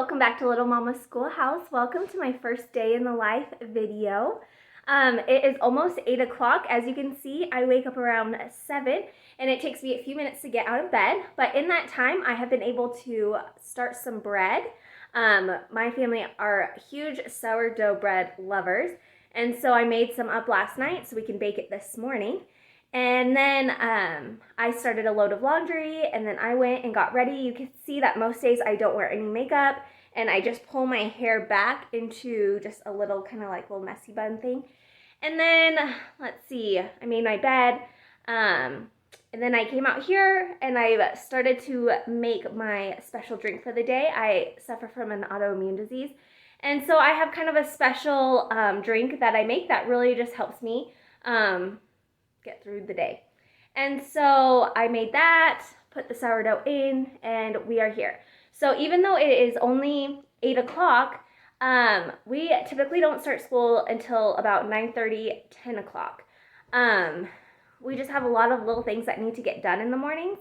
welcome back to Little Mama Schoolhouse. Welcome to my first day in the life video. It is almost 8 o'clock. As you can see, I wake up around 7 and it takes me a few minutes to get out of bed. But in that time, I have been able to start some bread. My family are huge sourdough bread lovers. And so I made some up last night so we can bake it this morning. And then I started a load of laundry, and then I went and got ready. You can see that most days I don't wear any makeup, and I just pull my hair back into just a little kind of like little messy bun thing. And then, let's see, I made my bed, and then I came out here and I started to make my special drink for the day. I suffer from an autoimmune disease, and so I have kind of a special drink that I make that really just helps me get through the day. And so I made that, put the sourdough in, and we are here. So even though it is only 8 o'clock, we typically don't start school until about 9:30, 10 o'clock. We just have a lot of little things that need to get done in the mornings,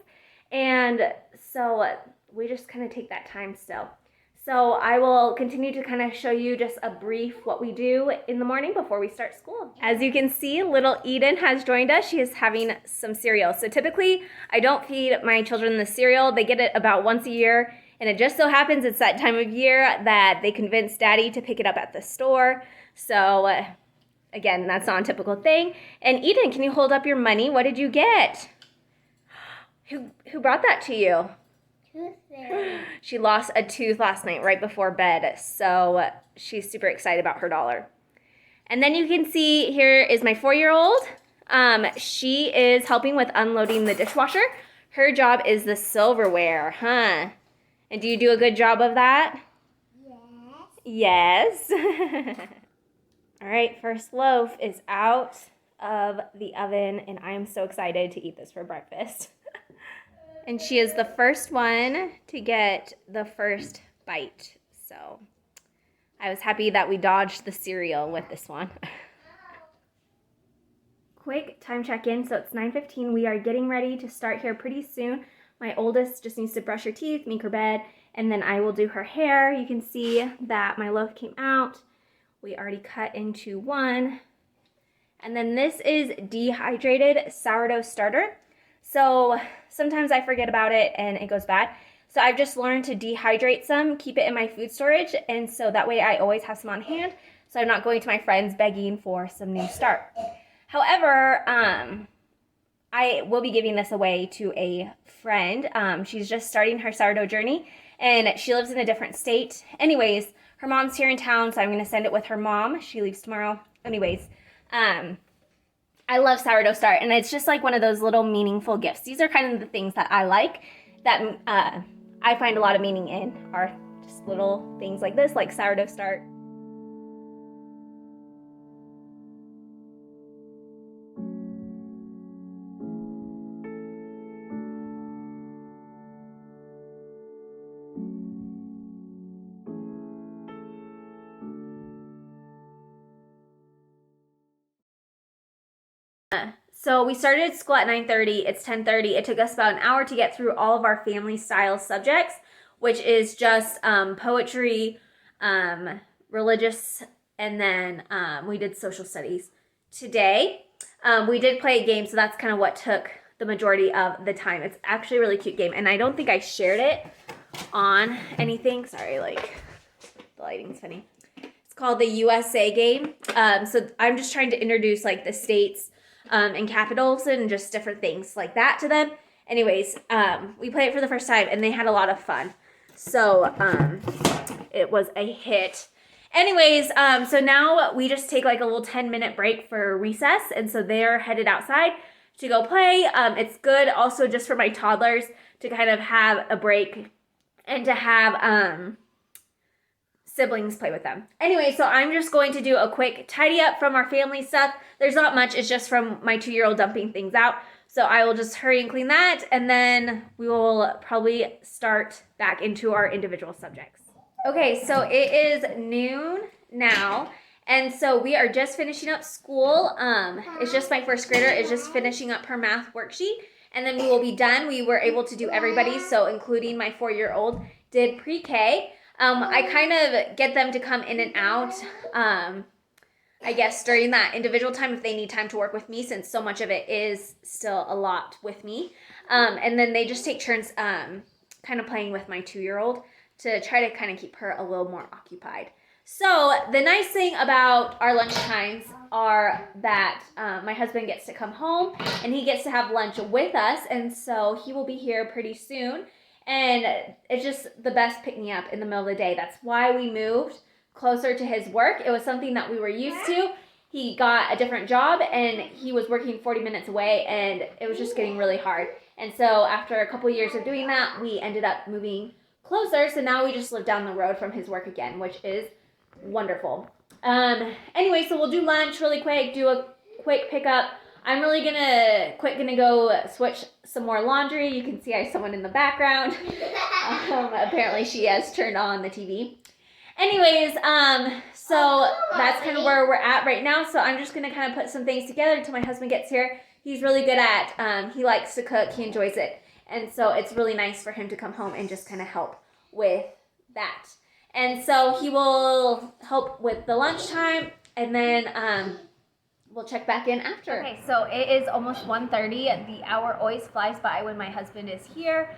and so we just kind of take that time still. So I will continue to kind of show you just a brief what we do in the morning before we start school. As you can see, little Eden has joined us. She is having some cereal. So typically, I don't feed my children the cereal. They get it about once a year, and it just so happens it's that time of year that they convince Daddy to pick it up at the store. So again, that's not a typical thing. And Eden, can you hold up your money? What did you get? Who brought that to you? She lost a tooth last night right before bed, so she's super excited about her dollar. And then you can see here is my 4-year-old. She is helping with unloading the dishwasher. Her job is the silverware, huh? And do you do a good job of that? Yes. All right, first loaf is out of the oven, and I am so excited to eat this for breakfast. And she is the first one to get the first bite. So I was happy that we dodged the cereal with this one. Quick time check-in. So it's 9:15. We are getting ready to start here pretty soon. My oldest just needs to brush her teeth, make her bed, and then I will do her hair. You can see that my loaf came out. We already cut into one. And then this is dehydrated sourdough starter. So sometimes I forget about it and it goes bad. So I've just learned to dehydrate some, keep it in my food storage, and so that way I always have some on hand, so I'm not going to my friends begging for some new start. However, I will be giving this away to a friend. She's just starting her sourdough journey, and she lives in a different state. Anyways, her mom's here in town, so I'm going to send it with her mom. She leaves tomorrow. Anyways, I love sourdough start, and it's just like one of those little meaningful gifts. These are kind of the things that I like that I find a lot of meaning in are just little things like this, like sourdough start. So we started school at 9:30. It's 10:30. It took us about an hour to get through all of our family style subjects, which is just poetry, religious, and then we did social studies. Today, we did play a game, so that's kind of what took the majority of the time. It's actually a really cute game, and I don't think I shared it on anything. Sorry, like the lighting's funny. It's called the USA game. So I'm just trying to introduce like the states and capitals and just different things like that to them. Anyways, we played it for the first time and they had a lot of fun. So it was a hit. Anyways, so now we just take like a little 10-minute break for recess, and so they're headed outside to go play. It's good also just for my toddlers to kind of have a break and to have siblings play with them. Anyway, so I'm just going to do a quick tidy up from our family stuff. There's not much, it's just from my 2-year-old dumping things out. So I will just hurry and clean that, and then we will probably start back into our individual subjects. Okay, so it is noon now, and so we are just finishing up school. It's just my first grader is just finishing up her math worksheet, and then we will be done. We were able to do everybody, so including my 4-year-old did pre-K. I kind of get them to come in and out, I guess, during that individual time if they need time to work with me, since so much of it is still a lot with me. And then they just take turns kind of playing with my 2-year-old to try to kind of keep her a little more occupied. So the nice thing about our lunch times are that my husband gets to come home and he gets to have lunch with us, and so he will be here pretty soon. And it's just the best pick-me-up in the middle of the day. That's why we moved closer to his work. It was something that we were used to. He got a different job and he was working 40 minutes away, and it was just getting really hard. And so after a couple years of doing that, we ended up moving closer. So now we just live down the road from his work again, which is wonderful. Anyway, so we'll do lunch really quick, do a quick pickup. I'm really gonna go switch some more laundry. You can see I have someone in the background. Apparently she has turned on the TV. Anyways, so that's kind of where we're at right now. So I'm just gonna kind of put some things together until my husband gets here. He's really good at, he likes to cook, he enjoys it. And so it's really nice for him to come home and just kind of help with that. And so he will help with the lunchtime, and then we'll check back in after. Okay, so it is almost 1:30. The hour always flies by when my husband is here.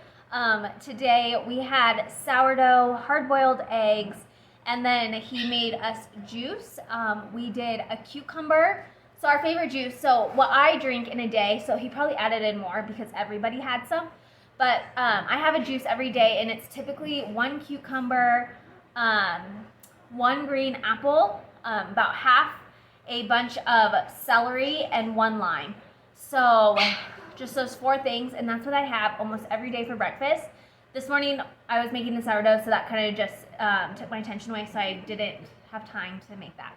Today we had sourdough, hard-boiled eggs, and then he made us juice. We did a cucumber. So our favorite juice, so what I drink in a day, so he probably added in more because everybody had some. But I have a juice every day, and it's typically 1 cucumber, 1 green apple, about half a bunch of celery, and 1 lime. So just those 4 things, and that's what I have almost every day for breakfast. This morning I was making the sourdough, so that kind of just took my attention away, so I didn't have time to make that.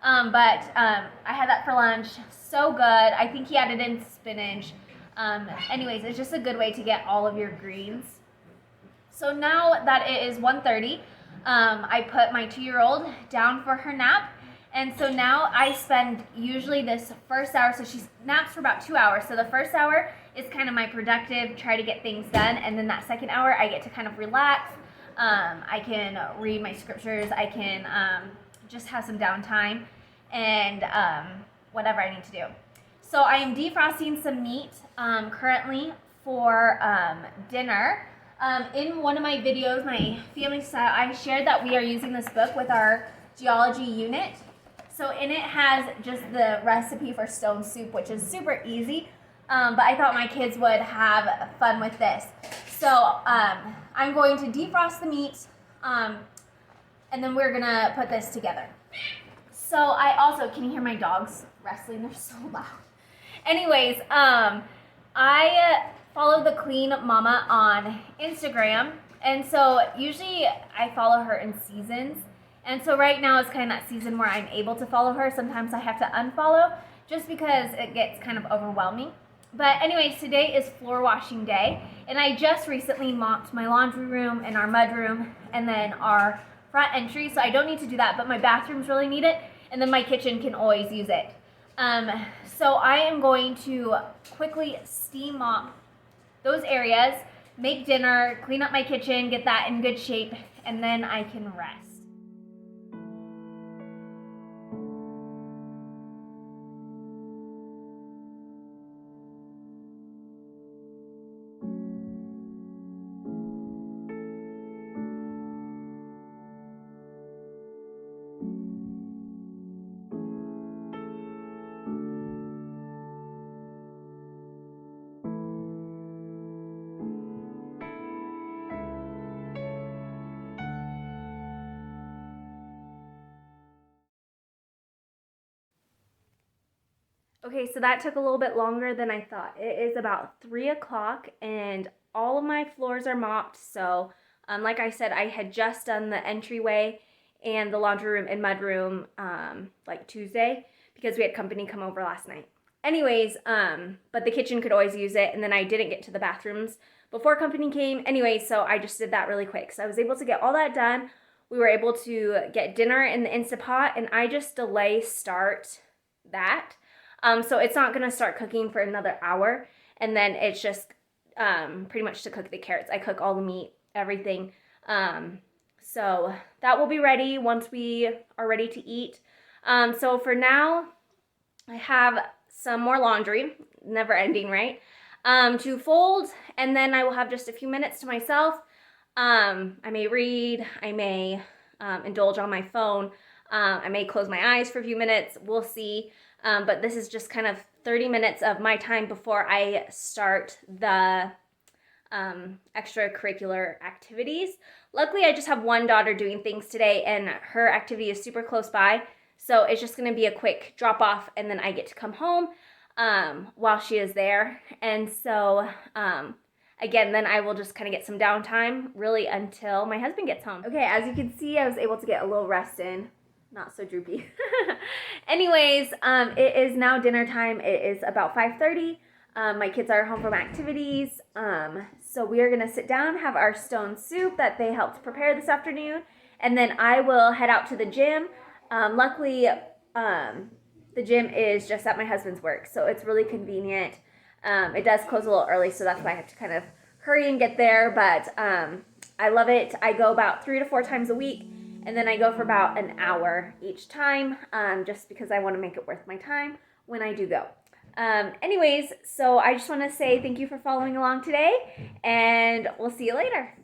But I had that for lunch. So good. I think he added in spinach. Anyways, it's just a good way to get all of your greens. So now that it is 1:30, I put my 2-year-old down for her nap. And so now I spend usually this first hour, so she naps for about 2 hours. So the first hour is kind of my productive, try to get things done. And then that second hour, I get to kind of relax. I can read my scriptures. I can just have some downtime and whatever I need to do. So I am defrosting some meat currently for dinner. In one of my videos, my family style, I shared that we are using this book with our geology unit. So in it has just the recipe for stone soup, which is super easy, but I thought my kids would have fun with this. So I'm going to defrost the meat, and then we're gonna put this together. So I also, can you hear my dogs wrestling? They're so loud. Anyways, I follow the Clean Mama on Instagram, and so usually I follow her in seasons. And so right now is kind of that season where I'm able to follow her. Sometimes I have to unfollow just because it gets kind of overwhelming. But anyways, today is floor washing day, and I just recently mopped my laundry room and our mud room and then our front entry, so I don't need to do that, but my bathrooms really need it, and then my kitchen can always use it. So I am going to quickly steam mop those areas, make dinner, clean up my kitchen, get that in good shape, and then I can rest. Okay, so that took a little bit longer than I thought. It is about 3 o'clock and all of my floors are mopped. So like I said, I had just done the entryway and the laundry room and mud room like Tuesday because we had company come over last night. Anyways, but the kitchen could always use it, and then I didn't get to the bathrooms before company came. Anyway, so I just did that really quick. So I was able to get all that done. We were able to get dinner in the Instant Pot, and I just delay start that. So it's not going to start cooking for another hour, and then it's just pretty much to cook the carrots. I cook all the meat, everything, So that will be ready once we are ready to eat. So for now, I have some more laundry, never ending, right? To fold, and then I will have just a few minutes to myself. I may read, I may indulge on my phone, I may close my eyes for a few minutes, we'll see. But this is just kind of 30 minutes of my time before I start the extracurricular activities. Luckily, I just have one daughter doing things today, and her activity is super close by. So it's just going to be a quick drop off, and then I get to come home while she is there. And so, again, then I will just kind of get some downtime really until my husband gets home. Okay, as you can see, I was able to get a little rest in. Not so droopy. Anyways, it is now dinner time. It is about 5:30. My kids are home from activities. So we are going to sit down, have our stone soup that they helped prepare this afternoon, and then I will head out to the gym. Luckily, the gym is just at my husband's work, so it's really convenient. It does close a little early, so that's why I have to kind of hurry and get there, but I love it. I go about 3 to 4 times a week, and then I go for about an hour each time, just because I want to make it worth my time when I do go. Anyways, so I just want to say thank you for following along today, and we'll see you later.